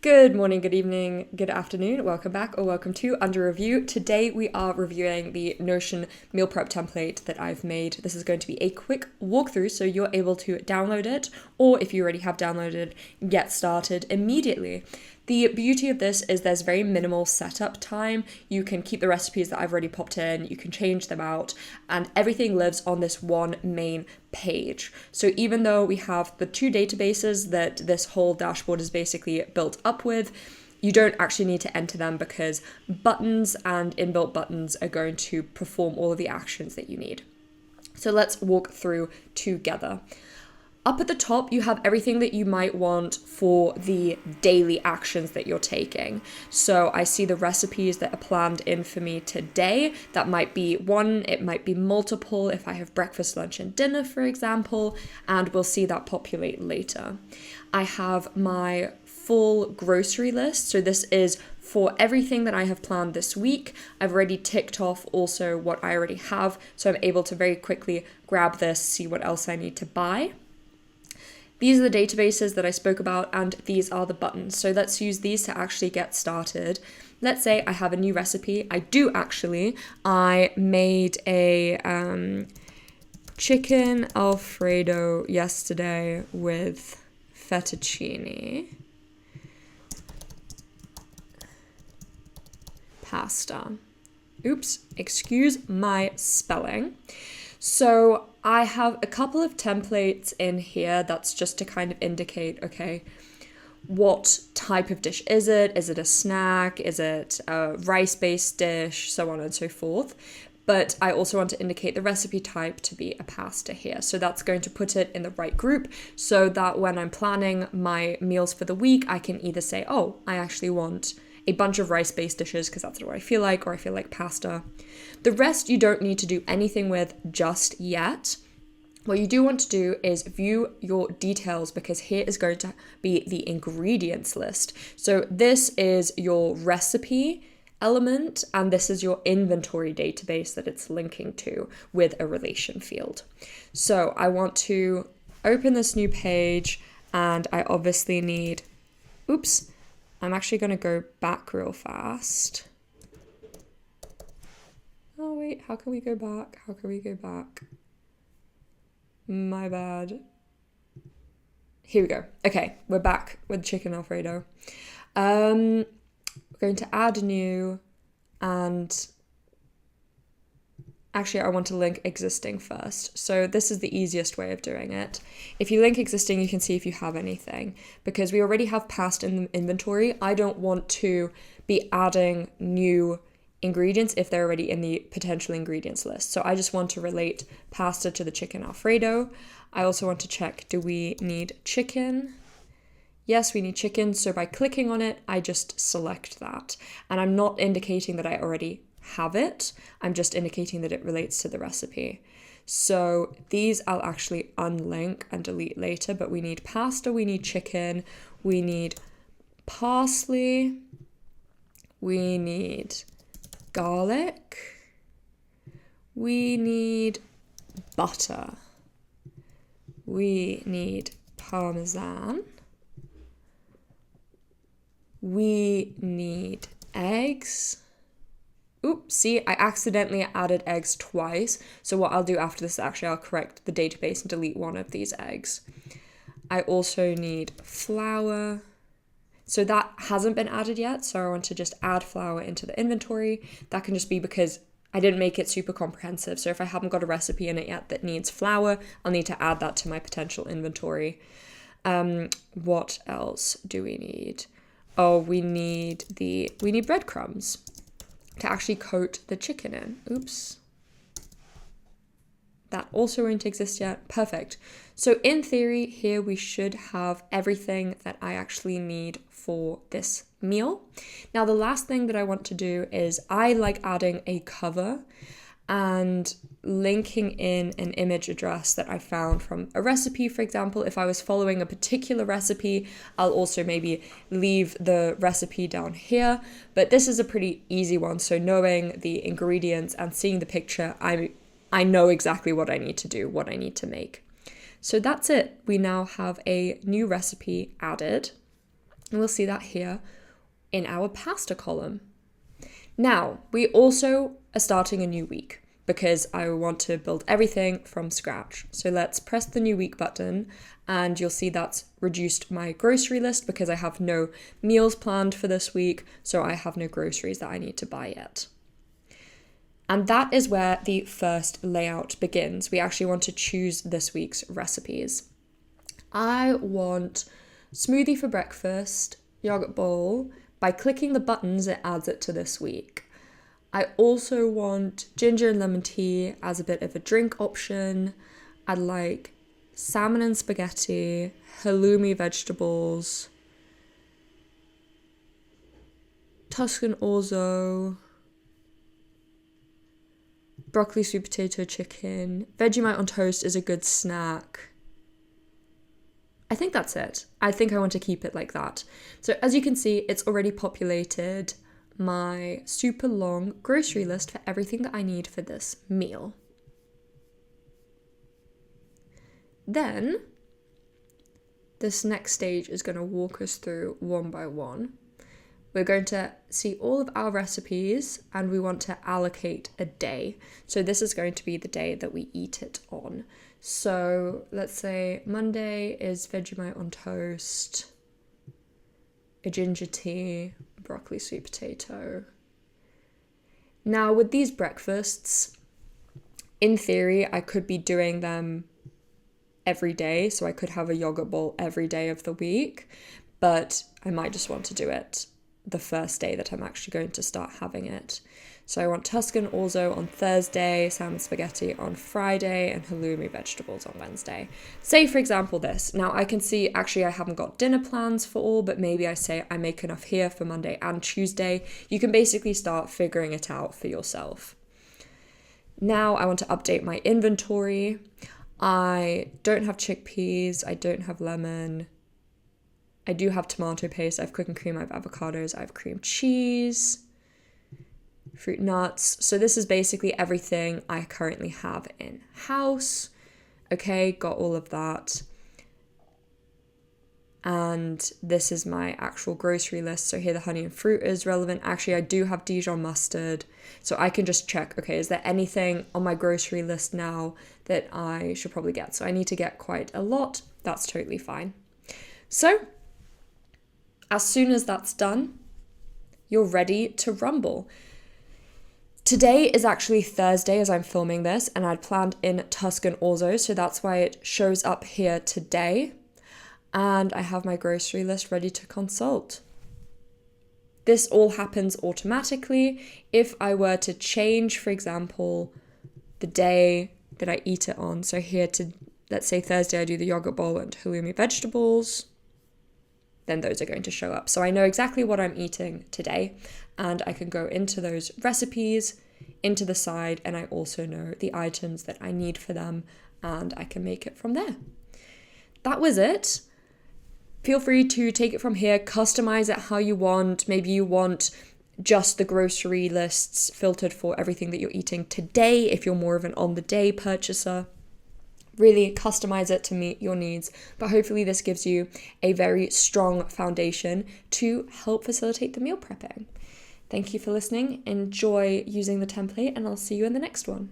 Good morning, good evening, good afternoon. Welcome back or welcome to Under Review. Today we are reviewing the Notion meal prep template that I've made. This is going to be a quick walkthrough so you're able to download it, or if you already have downloaded, get started immediately. The beauty of this is there's very minimal setup time. You can keep the recipes that I've already popped in, you can change them out, and everything lives on this one main page. So even though we have the two databases that this whole dashboard is basically built up with, you don't actually need to enter them because buttons and inbuilt buttons are going to perform all of the actions that you need. So let's walk through together. Up at the top, you have everything that you might want for the daily actions that you're taking. So I see the recipes that are planned in for me today. That might be one, it might be multiple if I have breakfast, lunch, and dinner, for example, and we'll see that populate later. I have my full grocery list. So this is for everything that I have planned this week. I've already ticked off also what I already have, so I'm able to very quickly grab this, see what else I need to buy. These are the databases that I spoke about, and these are the buttons. So let's use these to actually get started. Let's say I have a new recipe. I do actually. I made a chicken Alfredo yesterday with fettuccine pasta. Oops, excuse my spelling. So I have a couple of templates in here that's just to kind of indicate, okay, what type of dish is it? Is it a snack? Is it a rice-based dish? So on and so forth. But I also want to indicate the recipe type to be a pasta here. So that's going to put it in the right group so that when I'm planning my meals for the week, I can either say, oh, I actually want a bunch of rice-based dishes because that's what I feel like, or I feel like pasta. The rest you don't need to do anything with just yet. What you do want to do is view your details because here is going to be the ingredients list. So this is your recipe element and this is your inventory database that it's linking to with a relation field. So I want to open this new page and I obviously need, I'm actually going to go back real fast. Oh wait, how can we go back? My bad. Here we go. Okay, we're back with chicken Alfredo. We're going to add new, and actually I want to link existing first. So this is the easiest way of doing it. If you link existing, you can see if you have anything. Because we already have pasta in the inventory, I don't want to be adding new ingredients if they're already in the potential ingredients list. So I just want to relate pasta to the chicken Alfredo. I also want to check, do we need chicken? Yes, we need chicken. So by clicking on it, I just select that. And I'm not indicating that I already have it. I'm just indicating that it relates to the recipe. So these I'll actually unlink and delete later, but we need pasta, we need chicken, we need parsley, we need garlic, we need butter, we need parmesan, we need eggs. Oops, see, I accidentally added eggs twice. So what I'll do after this, actually, I'll correct the database and delete one of these eggs. I also need flour. So that hasn't been added yet. So I want to just add flour into the inventory. That can just be because I didn't make it super comprehensive. So if I haven't got a recipe in it yet that needs flour, I'll need to add that to my potential inventory. What else do we need? Oh, we need breadcrumbs to actually coat the chicken in. Oops. That also won't exist yet. Perfect. So in theory, here we should have everything that I actually need for this meal. Now, the last thing that I want to do is I like adding a cover and linking in an image address that I found from a recipe. For example, if I was following a particular recipe, I'll also maybe leave the recipe down here, but this is a pretty easy one. So knowing the ingredients and seeing the picture, I know exactly what I need to do, what I need to make. So that's it. We now have a new recipe added. And we'll see that here in our pasta column. Now, we also are starting a new week because I want to build everything from scratch. So let's press the new week button and you'll see that's reduced my grocery list because I have no meals planned for this week, so I have no groceries that I need to buy yet. And that is where the first layout begins. We actually want to choose this week's recipes. I want smoothie for breakfast, yogurt bowl. By clicking the buttons, it adds it to this week. I also want ginger and lemon tea as a bit of a drink option. I'd like salmon and spaghetti, halloumi vegetables, Tuscan orzo, broccoli, sweet potato, chicken. Vegemite on toast is a good snack. I think that's it. I think I want to keep it like that. So as you can see, it's already populated my super long grocery list for everything that I need for this meal. Then this next stage is going to walk us through one by one. We're going to see all of our recipes and we want to allocate a day. So this is going to be the day that we eat it on. So let's say Monday is Vegemite on toast, a ginger tea, broccoli, sweet potato. Now with these breakfasts, in theory, I could be doing them every day. So I could have a yogurt bowl every day of the week, but I might just want to do it the first day that I'm actually going to start having it. So I want Tuscan orzo on Thursday, salmon spaghetti on Friday, and halloumi vegetables on Wednesday. Say, for example, this. Now I can see, actually, I haven't got dinner plans for all, but maybe I say I make enough here for Monday and Tuesday. You can basically start figuring it out for yourself. Now I want to update my inventory. I don't have chickpeas. I don't have lemon. I do have tomato paste, I have cooking cream, I have avocados, I have cream cheese, fruit nuts. So this is basically everything I currently have in house. Okay, got all of that. And this is my actual grocery list. So here the honey and fruit is relevant. Actually, I do have Dijon mustard. So I can just check, okay, is there anything on my grocery list now that I should probably get? So I need to get quite a lot. That's totally fine. So as soon as that's done, you're ready to rumble. Today is actually Thursday as I'm filming this, and I'd planned in Tuscan orzo, so that's why it shows up here today. And I have my grocery list ready to consult. This all happens automatically. If I were to change, for example, the day that I eat it on, so here to, let's say Thursday, I do the yogurt bowl and halloumi vegetables, then those are going to show up. So I know exactly what I'm eating today, and I can go into those recipes, into the side, and I also know the items that I need for them, and I can make it from there. That was it. Feel free to take it from here, customize it how you want. Maybe you want just the grocery lists filtered for everything that you're eating today, if you're more of an on-the-day purchaser. Really customize it to meet your needs, but hopefully this gives you a very strong foundation to help facilitate the meal prepping. Thank you for listening. Enjoy using the template, and I'll see you in the next one.